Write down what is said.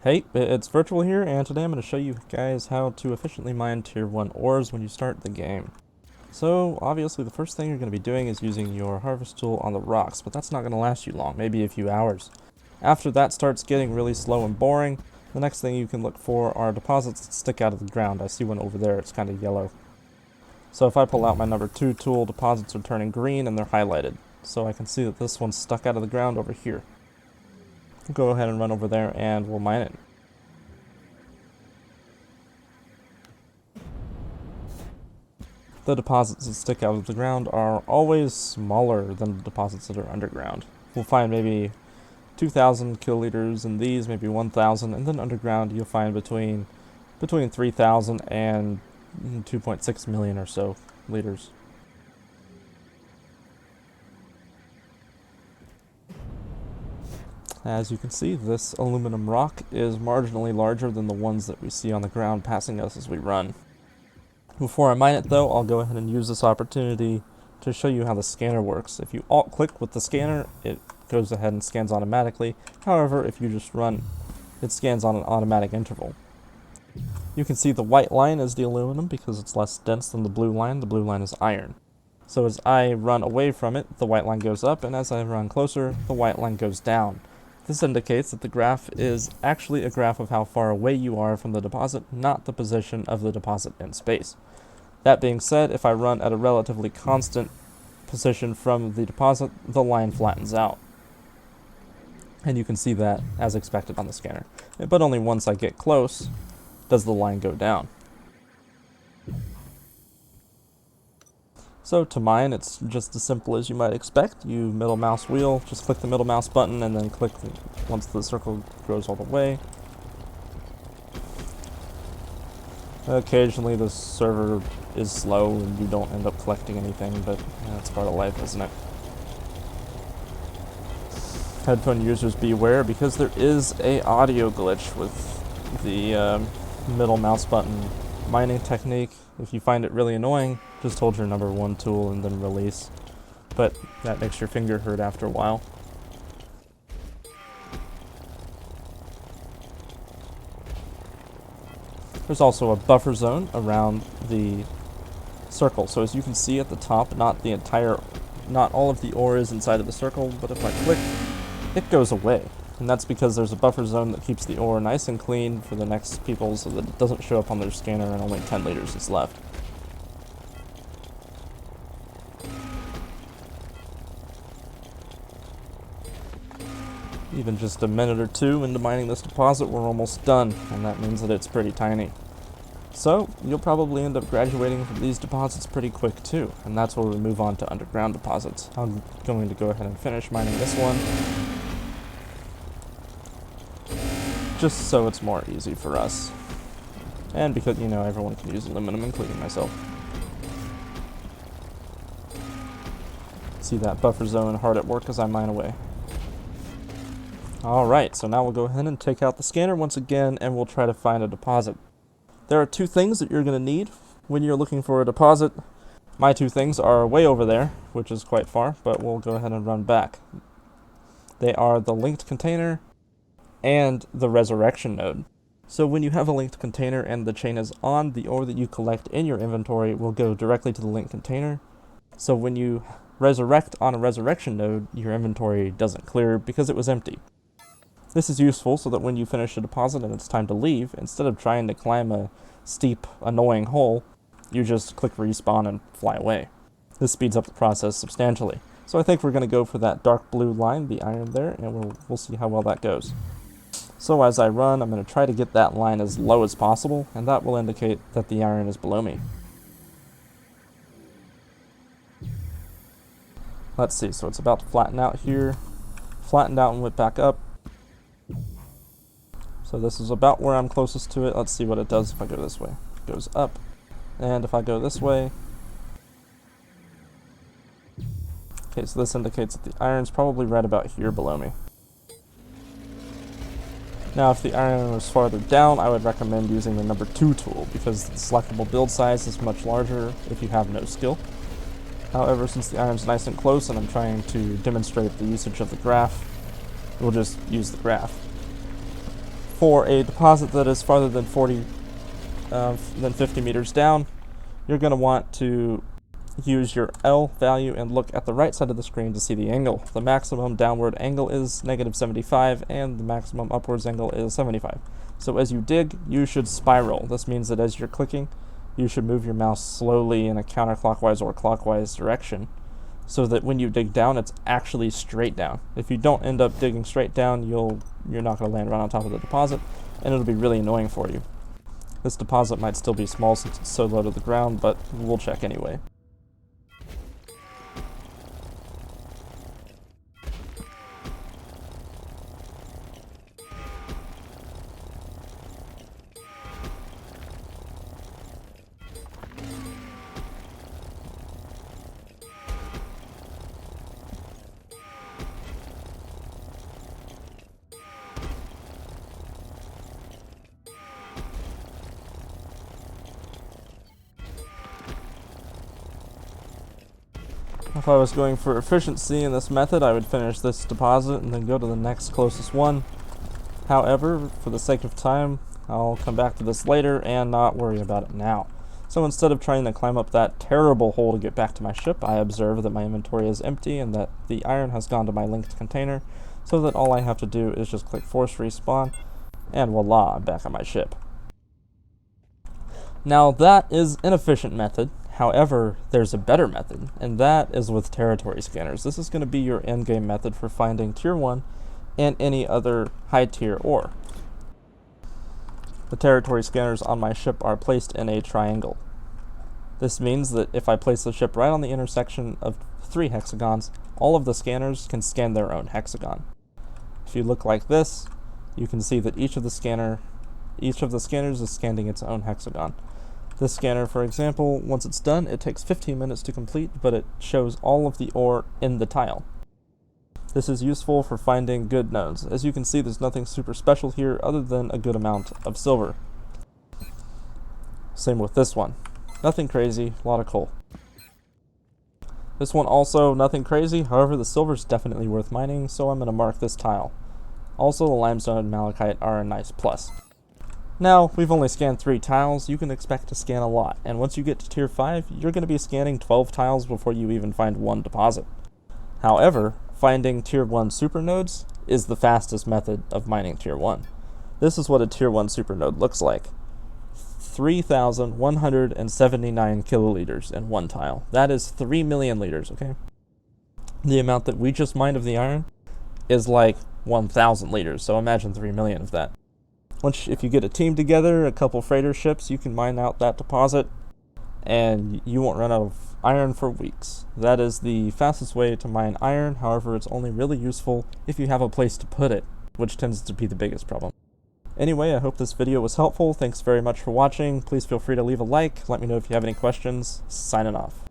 Hey, it's Virtual here, and today I'm going to show you guys how to efficiently mine Tier 1 ores when you start the game. So, obviously the first thing you're going to be doing is using your harvest tool on the rocks, but that's not going to last you long, maybe a few hours. After that starts getting really slow and boring, the next thing you can look for are deposits that stick out of the ground. I see one over there, it's kind of yellow. So if I pull out my number 2 tool, deposits are turning green and they're highlighted. So I can see that this one's stuck out of the ground over here. We'll go ahead and run over there and we'll mine it. The deposits that stick out of the ground are always smaller than the deposits that are underground. We'll find maybe 2,000 kiloliters in these, maybe 1,000, and then underground you'll find between 3,000 and 2.6 million or so liters. As you can see, this aluminum rock is marginally larger than the ones that we see on the ground passing us as we run. Before I mine it though, I'll go ahead and use this opportunity to show you how the scanner works. If you alt-click with the scanner, it goes ahead and scans automatically. However, if you just run, it scans on an automatic interval. You can see the white line is the aluminum because it's less dense than the blue line. The blue line is iron. So as I run away from it, the white line goes up, and as I run closer, the white line goes down. This indicates that the graph is actually a graph of how far away you are from the deposit, not the position of the deposit in space. That being said, if I run at a relatively constant position from the deposit, the line flattens out. And you can see that as expected on the scanner. But only once I get close does the line go down. So to mine, it's just as simple as you might expect. You middle mouse wheel, just click the middle mouse button and then click once the circle goes all the way. Occasionally the server is slow and you don't end up collecting anything, but that's part of life, isn't it? Headphone users beware, because there is a audio glitch with the middle mouse button mining technique. If you find it really annoying, just hold your number 1 tool and then release. But that makes your finger hurt after a while. There's also a buffer zone around the circle. So as you can see at the top, not all of the ore is inside of the circle, but if I click, it goes away. And that's because there's a buffer zone that keeps the ore nice and clean for the next people so that it doesn't show up on their scanner and only 10 liters is left. Even just a minute or two into mining this deposit, we're almost done, and that means that it's pretty tiny. So, you'll probably end up graduating from these deposits pretty quick too, and that's where we move on to underground deposits. I'm going to go ahead and finish mining this one, just so it's more easy for us. And because, everyone can use aluminum, including myself. See that buffer zone hard at work as I mine away. Alright, so now we'll go ahead and take out the scanner once again, and we'll try to find a deposit. There are 2 things that you're going to need when you're looking for a deposit. My 2 things are way over there, which is quite far, but we'll go ahead and run back. They are the linked container and the resurrection node. So when you have a linked container and the chain is on, the ore that you collect in your inventory will go directly to the linked container. So when you resurrect on a resurrection node, your inventory doesn't clear because it was empty. This is useful so that when you finish a deposit and it's time to leave, instead of trying to climb a steep, annoying hole, you just click respawn and fly away. This speeds up the process substantially. So I think we're going to go for that dark blue line, the iron there, and we'll see how well that goes. So as I run, I'm going to try to get that line as low as possible, and that will indicate that the iron is below me. Let's see, so it's about to flatten out here. Flattened out and went back up. So this is about where I'm closest to it. Let's see what it does if I go this way. It goes up. And if I go this way... Okay, so this indicates that the iron's probably right about here below me. Now if the iron was farther down, I would recommend using the number 2 tool, because the selectable build size is much larger if you have no skill. However, since the iron's nice and close and I'm trying to demonstrate the usage of the graph, we'll just use the graph. For a deposit that is farther than 50 meters down, you're going to want to use your L value and look at the right side of the screen to see the angle. The maximum downward angle is -75 and the maximum upwards angle is 75. So as you dig, you should spiral. This means that as you're clicking, you should move your mouse slowly in a counterclockwise or clockwise direction so that when you dig down, it's actually straight down. If you don't end up digging straight down, you're not going to land right on top of the deposit, and it'll be really annoying for you. This deposit might still be small since it's so low to the ground, but we'll check anyway. If I was going for efficiency in this method, I would finish this deposit and then go to the next closest one. However, for the sake of time, I'll come back to this later and not worry about it now. So instead of trying to climb up that terrible hole to get back to my ship, I observe that my inventory is empty and that the iron has gone to my linked container, so that all I have to do is just click force respawn, and voila, I'm back on my ship. Now that is an efficient method. However, there's a better method, and that is with territory scanners. This is going to be your endgame method for finding tier 1 and any other high tier ore. The territory scanners on my ship are placed in a triangle. This means that if I place the ship right on the intersection of 3 hexagons, all of the scanners can scan their own hexagon. If you look like this, you can see that each of the scanners is scanning its own hexagon. This scanner, for example, once it's done, it takes 15 minutes to complete, but it shows all of the ore in the tile. This is useful for finding good nodes. As you can see, there's nothing super special here other than a good amount of silver. Same with this one. Nothing crazy, a lot of coal. This one also, nothing crazy, however the silver's definitely worth mining, so I'm going to mark this tile. Also, the limestone and malachite are a nice plus. Now, we've only scanned 3 tiles, you can expect to scan a lot, and once you get to tier 5, you're going to be scanning 12 tiles before you even find one deposit. However, finding tier 1 supernodes is the fastest method of mining tier 1. This is what a tier 1 supernode looks like. 3,179 kiloliters in one tile. That is 3 million liters, okay? The amount that we just mined of the iron is like 1,000 liters, so imagine 3 million of that. If you get a team together, a couple freighter ships, you can mine out that deposit, and you won't run out of iron for weeks. That is the fastest way to mine iron, however, it's only really useful if you have a place to put it, which tends to be the biggest problem. Anyway, I hope this video was helpful. Thanks very much for watching. Please feel free to leave a like. Let me know if you have any questions. Signing off.